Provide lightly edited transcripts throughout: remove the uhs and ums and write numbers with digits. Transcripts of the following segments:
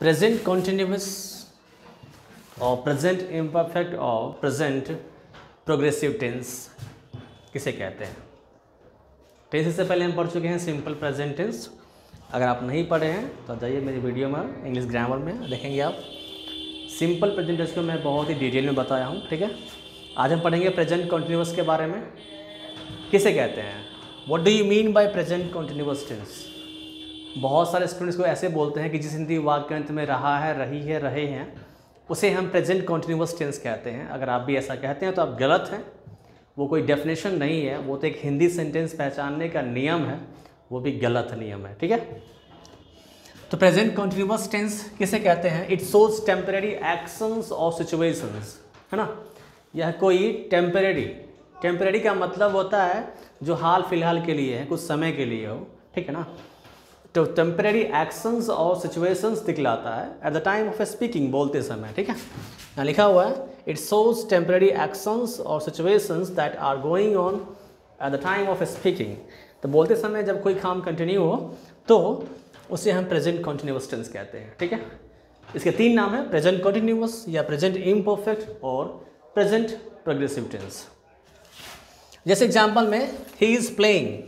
Present continuous और present imperfect और present progressive tense किसे कहते हैं? टेंस से पहले हम पढ़ चुके हैं सिंपल प्रेजेंट टेंस। अगर आप नहीं पढ़े हैं तो जाइए मेरी वीडियो में इंग्लिश ग्रामर में देखेंगे आप। सिंपल प्रेजेंट टेंस को मैं बहुत ही डिटेल में बताया हूँ, ठीक है। आज हम पढ़ेंगे प्रेजेंट कॉन्टिन्यूअस के बारे में। किसे कहते हैं? What do you mean by present continuous tense? बहुत सारे स्टूडेंट्स को ऐसे बोलते हैं कि जिस हिंदी वाक्यांश में रहा है, रही है, रहे हैं, उसे हम प्रेजेंट कॉन्टिन्यूअस टेंस कहते हैं। अगर आप भी ऐसा कहते हैं तो आप गलत हैं। वो कोई डेफिनेशन नहीं है, वो तो एक हिंदी सेंटेंस पहचानने का नियम है, वो भी गलत नियम है, ठीक है। तो प्रेजेंट कॉन्टिन्यूअस टेंस किसे कहते हैं? इट शोज टेम्परेरी एक्शंस और सिचुएशंस, है ना। यह कोई टेम्परेरी का मतलब होता है जो हाल फिलहाल के लिए है, कुछ समय के लिए हो, ठीक है ना। तो टेम्परेरी एक्शंस और सिचुएशंस दिखलाता है at the time of speaking, बोलते समय, ठीक है। यहाँ लिखा हुआ है इट शोज टेम्परेरी एक्शंस और situations that are going on at the time of speaking. तो बोलते समय जब कोई काम कंटिन्यू हो तो उसे हम प्रेजेंट कॉन्टिन्यूअस टेंस कहते हैं, ठीक है। इसके तीन नाम है, प्रेजेंट कॉन्टिन्यूअस या प्रेजेंट इम्परफेक्ट और प्रेजेंट प्रोग्रेसिव टेंस। जैसे एग्जाम्पल में ही इज प्लेइंग,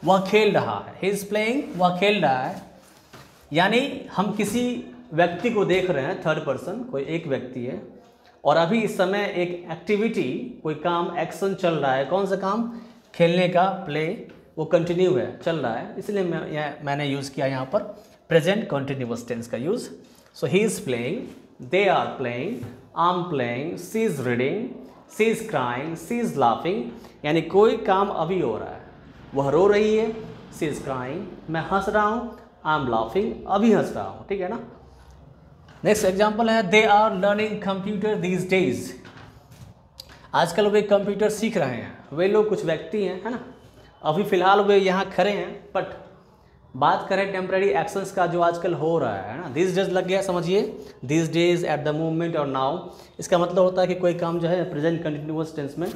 वह खेल रहा है। ही इज प्लेइंग, वह खेल रहा है, यानी हम किसी व्यक्ति को देख रहे हैं, थर्ड पर्सन, कोई एक व्यक्ति है और अभी इस समय एक एक्टिविटी, कोई काम, एक्शन चल रहा है। कौन सा काम? खेलने का, प्ले, वो कंटिन्यू है, चल रहा है, इसलिए मैंने यूज़ किया यहाँ पर प्रेजेंट कॉन्टिन्यूअस टेंस का use. So he is playing, they are playing, I am playing, she is reading, she is crying, she is laughing, यानी कोई काम अभी हो रहा है। वह रो रही है, शी इज़ क्राइंग, मैं हंस रहा हूँ, आई एम लाफिंग, अभी हंस रहा हूँ, ठीक है ना। नेक्स्ट एग्जाम्पल है they are learning computer these days. आजकल वे कंप्यूटर सीख रहे हैं। वे लोग कुछ व्यक्ति हैं, है ना, अभी फ़िलहाल वे यहाँ खड़े हैं। बट बात करें टेम्परेरी एक्शंस का जो आजकल हो रहा है ना, दिस डेज लग गया, समझिए, this days, at the moment और नाउ। इसका मतलब होता है कि कोई काम जो है प्रेजेंट कंटिन्यूअस टेंस में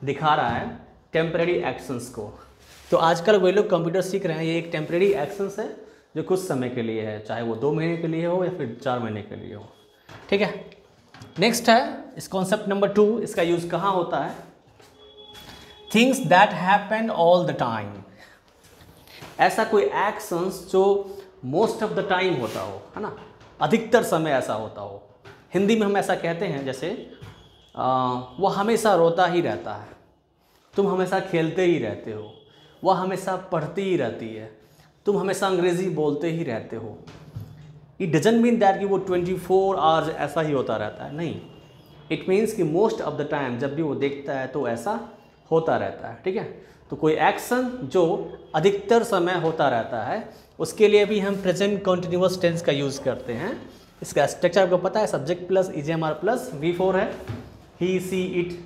दिखा रहा है टेम्परेरी एक्शंस को। तो आजकल वे लोग कंप्यूटर सीख रहे हैं, ये एक टेम्परेरी एक्शंस है जो कुछ समय के लिए है, चाहे वो 2 महीने के लिए हो या फिर 4 महीने के लिए हो, ठीक है। नेक्स्ट है इस कॉन्सेप्ट नंबर 2, इसका यूज़ कहाँ होता है? Things that happen all the time. ऐसा कोई एक्शंस जो मोस्ट ऑफ द टाइम होता हो, है ना, अधिकतर समय ऐसा होता हो। हिंदी में हम ऐसा कहते हैं जैसे वह हमेशा रोता ही रहता है, तुम हमेशा खेलते ही रहते हो, वह हमेशा पढ़ती ही रहती है, तुम हमेशा अंग्रेज़ी बोलते ही रहते हो। इट डजंट मीन दैट कि वो 24 आवर्स ऐसा ही होता रहता है, नहीं। इट मीन्स कि मोस्ट ऑफ द टाइम जब भी वो देखता है तो ऐसा होता रहता है, ठीक है। तो कोई एक्शन जो अधिकतर समय होता रहता है उसके लिए भी हम प्रेजेंट कॉन्टिन्यूअस टेंस का यूज़ करते हैं। इसका स्ट्रक्चर आपको पता है, सब्जेक्ट प्लस ईजेएमआर प्लस V4 है, ही, सी, इट,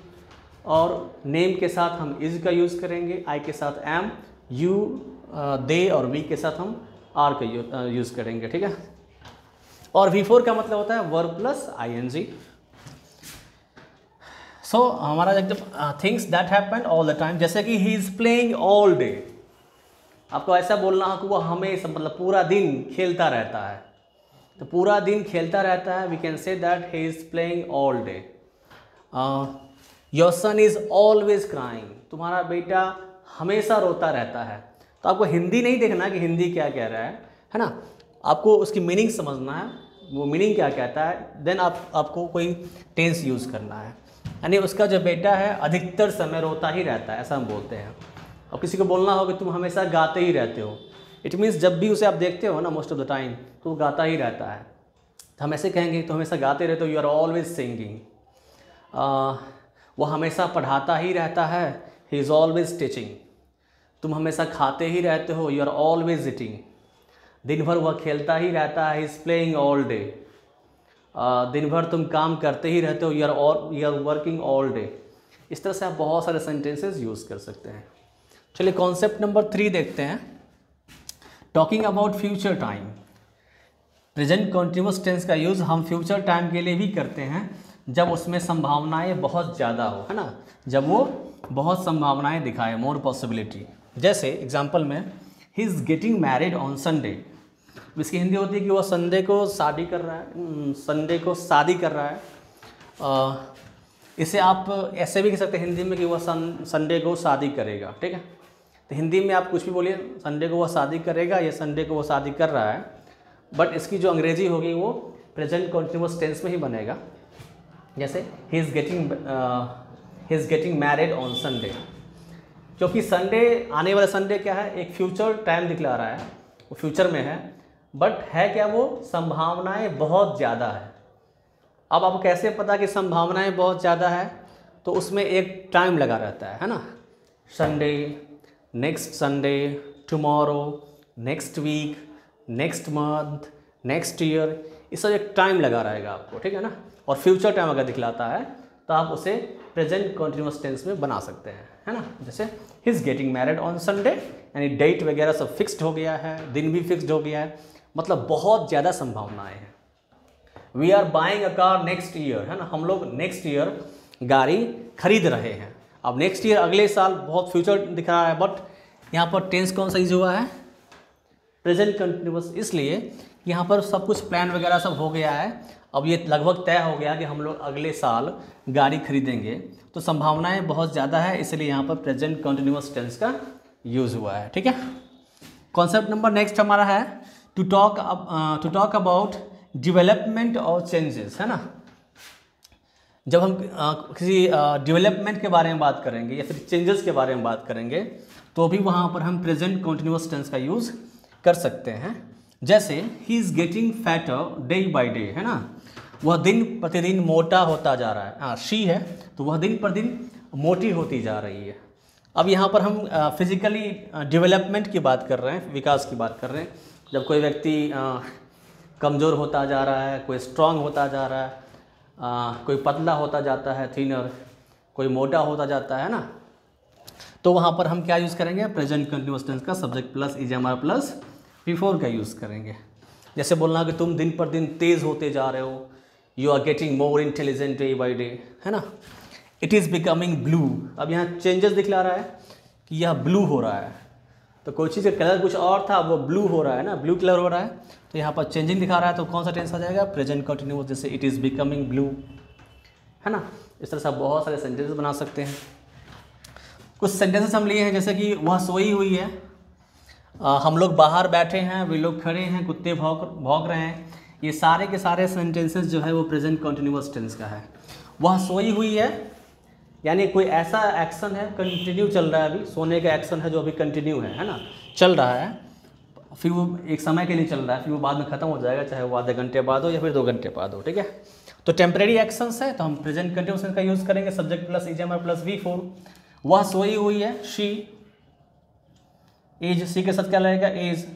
और नेम के साथ हम इज का यूज़ करेंगे, आई के साथ एम, यू, दे और वी के साथ हम आर का यूज़ करेंगे, ठीक है। और V4 का मतलब होता है वर्ब प्लस ING। सो हमारा एकदम things that happen all the time, जैसे कि ही इज़ प्लेइंग ऑल डे। आपको ऐसा बोलना हो कि वो हमेशा, मतलब पूरा दिन खेलता रहता है, तो पूरा दिन खेलता रहता है, we can say that he is playing all day. Your son is always crying, तुम्हारा बेटा हमेशा रोता रहता है। तो आपको हिंदी नहीं देखना कि हिंदी क्या कह रहा है ना, आपको उसकी मीनिंग समझना है, वो मीनिंग क्या कहता है, देन आपको कोई टेंस यूज़ करना है। यानी उसका जो बेटा है अधिकतर समय रोता ही रहता है, ऐसा हम बोलते हैं। और किसी को बोलना हो कि तुम हमेशा गाते ही रहते हो, इट मीन्स जब भी उसे आप देखते हो ना, मोस्ट ऑफ द टाइम, तो वो गाता ही रहता है। तो हम ऐसे कहेंगे तो हमेशा गाते रहते हो, यू आर ऑलवेज सिंगिंग। वो हमेशा पढ़ाता ही रहता है, ही इज़ ऑलवेज टीचिंग। तुम हमेशा खाते ही रहते हो, यू आर ऑलवेज ईटिंग। दिन भर वह खेलता ही रहता है, he is playing all day. दिन भर तुम काम करते ही रहते हो, you are working all day. इस तरह से आप बहुत सारे सेंटेंसेस यूज़ कर सकते हैं। चलिए कॉन्सेप्ट नंबर 3 देखते हैं, talking about future time. Present continuous tense का यूज़ हम फ्यूचर टाइम के लिए भी करते हैं जब उसमें संभावनाएं बहुत ज़्यादा हो, है ना, जब वो बहुत संभावनाएं दिखाए, मोर पॉसिबिलिटी। जैसे एग्जांपल में he is getting married on Sunday, इसकी हिंदी होती है कि वह संडे को शादी कर रहा है, संडे को शादी कर रहा है। इसे आप ऐसे भी कह सकते हैं हिंदी में कि वह संडे को शादी करेगा, ठीक है। तो हिंदी में आप कुछ भी बोलिए, संडे को वह शादी करेगा या संडे को वह शादी कर रहा है, बट इसकी जो अंग्रेजी होगी वो प्रेजेंट कॉन्टिन्यूअस टेंस में ही बनेगा। जैसे he is getting married on Sunday, क्योंकि संडे, आने वाला संडे क्या है, एक फ्यूचर टाइम दिखला रहा है, वो फ्यूचर में है, बट है क्या, वो संभावनाएं बहुत ज़्यादा है। अब आपको कैसे पता कि संभावनाएं बहुत ज़्यादा है, तो उसमें एक टाइम लगा रहता है ना, Sunday, next Sunday, tomorrow, next week, next month, next year, इस सब एक टाइम लगा रहेगा आपको, ठीक है ना। और फ्यूचर टाइम अगर दिखलाता है तो आप उसे प्रेजेंट कॉन्टिन्यूअस टेंस में बना सकते हैं, है ना। जैसे he is getting married on Sunday, यानी डेट वगैरह सब फिक्स्ड हो गया है, दिन भी फिक्स्ड हो गया है, मतलब बहुत ज़्यादा संभावनाएं हैं। We are buying a car next year, है ना, हम लोग नेक्स्ट ईयर गाड़ी खरीद रहे हैं। अब नेक्स्ट ईयर अगले साल बहुत फ्यूचर दिख रहा है, बट यहाँ पर टेंस कौन सा यूज हुआ है, प्रेजेंट कंटिन्यूअस, इसलिए यहाँ पर सब कुछ प्लान वगैरह सब हो गया है। अब ये लगभग तय हो गया कि हम लोग अगले साल गाड़ी खरीदेंगे, तो संभावनाएं बहुत ज़्यादा है, इसलिए यहाँ पर प्रेजेंट कंटिन्यूअस टेंस का यूज़ हुआ है, ठीक है। कॉन्सेप्ट नंबर नेक्स्ट हमारा है टू टॉक अबाउट डेवलपमेंट और चेंजेस, है ना। जब हम किसी डेवलपमेंट के बारे में बात करेंगे या फिर चेंजेस के बारे में बात करेंगे, तो भी वहाँ पर हम प्रेजेंट कंटिन्यूअस टेंस का यूज़ कर सकते हैं। जैसे he is getting fatter day by day, है ना, वह दिन प्रतिदिन मोटा होता जा रहा है। हाँ, शी है तो वह दिन पर दिन मोटी होती जा रही है। अब यहाँ पर हम फिजिकली डेवलपमेंट की बात कर रहे हैं, विकास की बात कर रहे हैं। जब कोई व्यक्ति कमज़ोर होता जा रहा है, कोई स्ट्रांग होता जा रहा है, कोई पतला होता जाता है, थिनर, कोई मोटा होता जाता है ना, तो वहाँ पर हम क्या यूज़ करेंगे, प्रेजेंट कंटिन्यूअस टेंस का subject plus EMR plus before का यूज़ करेंगे। जैसे बोलना कि तुम दिन पर दिन तेज़ होते जा रहे हो, you are getting more intelligent day by day, है ना। इट इज़ बिकमिंग ब्लू, अब यहाँ चेंजेस दिखला रहा है कि यह ब्लू हो रहा है, तो कोई चीज़ का कलर कुछ और था, वो ब्लू हो रहा है ना, ब्लू कलर हो रहा है, तो यहाँ पर चेंजिंग दिखा रहा है, तो कौन सा टेंस आ जाएगा, प्रेजेंट कंटिन्यूअस। जैसे इट इज़ बिकमिंग ब्लू, है ना। इस तरह से आप बहुत सारे सेंटेंसेस बना सकते हैं। कुछ सेंटेंसेस हम लिए हैं, जैसे कि वह सोई हुई है, हम लोग बाहर बैठे हैं, वे लोग खड़े हैं, कुत्ते भौंक रहे हैं। ये सारे के सारे सेंटेंसेस जो है वो प्रेजेंट कंटिन्यूअस टेंस का है। वह सोई हुई है, यानी कोई ऐसा एक्शन है, कंटिन्यू चल रहा है, अभी सोने का एक्शन है जो अभी कंटिन्यू है ना, चल रहा है, फिर वो एक समय के लिए चल रहा है, फिर वो बाद में ख़त्म हो जाएगा, चाहे वो आधे घंटे बाद हो या फिर 2 घंटे बाद हो, ठीक है। तो टेम्परेरी एक्शंस है, तो हम प्रेजेंट कंटिन्यूअस का यूज़ करेंगे, subject plus EMR plus V4। वह सोई हुई है, शी, एज, सी के साथ क्या लगेगा, एज,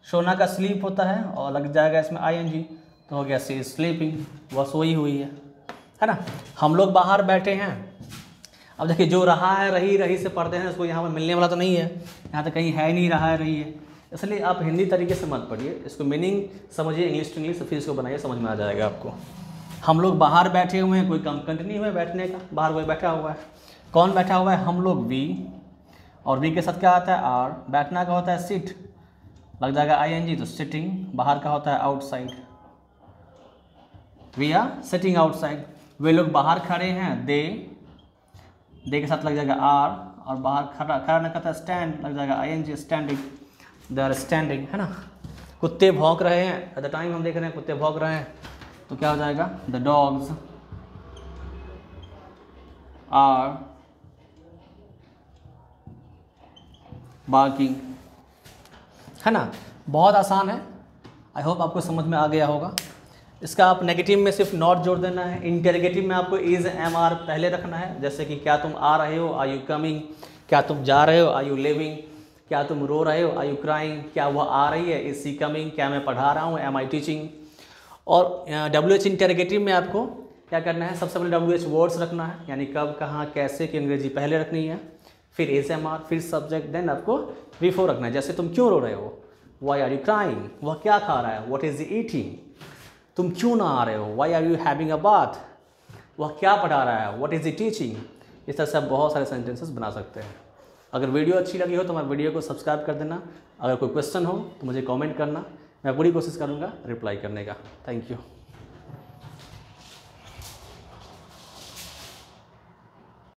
सोना का स्लीप होता है और लग जाएगा इसमें ING, तो हो गया सी इज स्लीपिंग, वह सोई हुई है ना। हम लोग बाहर बैठे हैं, अब देखिए जो रहा है रही से पढ़ते हैं, उसको यहाँ पर मिलने वाला तो नहीं है, यहाँ तो कहीं है नहीं, रहा है रही है, इसलिए आप हिंदी तरीके से मत पढ़िए, इसको मीनिंग समझिए इंग्लिश टू इंग्लिश, फिर इसको बनाइए, समझ में आ जाएगा आपको। हम लोग बाहर बैठे हुए हैं, कोई काम कंटिन्यू है बैठने का, बाहर कोई बैठा हुआ है, कौन बैठा हुआ है, हम लोग, वी, और वी के साथ क्या आता है, आर, बैठना का होता है सिट, लग जाएगा ING, तो सिटिंग, बाहर का होता है outside, we are sitting outside. वे लोग बाहर खड़े हैं, दे के साथ लग जाएगा आर, और बाहर खड़ा ना कहता है स्टैंड, लग जाएगा ING, standing, they are standing, है ना। कुत्ते भौंक रहे हैं, एट द टाइम हम देख रहे हैं कुत्ते भौंक रहे हैं, तो क्या हो जाएगा, द डॉग्स आर बार्किंग, है ना। बहुत आसान है, आई होप आपको समझ में आ गया होगा। इसका आप नेगेटिव में सिर्फ नॉट जोड़ देना है, इंटेरोगेटिव में आपको इज MR पहले रखना है, जैसे कि क्या तुम आ रहे हो, आर यू कमिंग, क्या तुम जा रहे हो, आर यू लिविंग, क्या तुम रो रहे हो, आर यू क्राइंग, क्या वह आ रही है, इज सी कमिंग, क्या मैं पढ़ा रहा हूँ, एम आई टीचिंग। और WH इंटेरोगेटिव में आपको क्या करना है, सबसे पहले WH वर्ड्स रखना है, यानी कब, कहाँ, कैसे की अंग्रेजी पहले रखनी है, फिर इज MR, फिर सब्जेक्ट, देन आपको V4 रखना है। जैसे तुम क्यों रो रहे हो, वाई आर यू क्राइंग, वह क्या खा रहा है, व्हाट इज ईटिंग, तुम क्यों ना आ रहे हो, why are you having a bath, वह क्या पढ़ा रहा है, व्हाट इज द टीचिंग। इस तरह से आप बहुत सारे सेंटेंसेस बना सकते हैं। अगर वीडियो अच्छी लगी हो तो हमारे वीडियो को सब्सक्राइब कर देना, अगर कोई क्वेश्चन हो तो मुझे कमेंट करना, मैं पूरी कोशिश करूँगा रिप्लाई करने का। Thank you.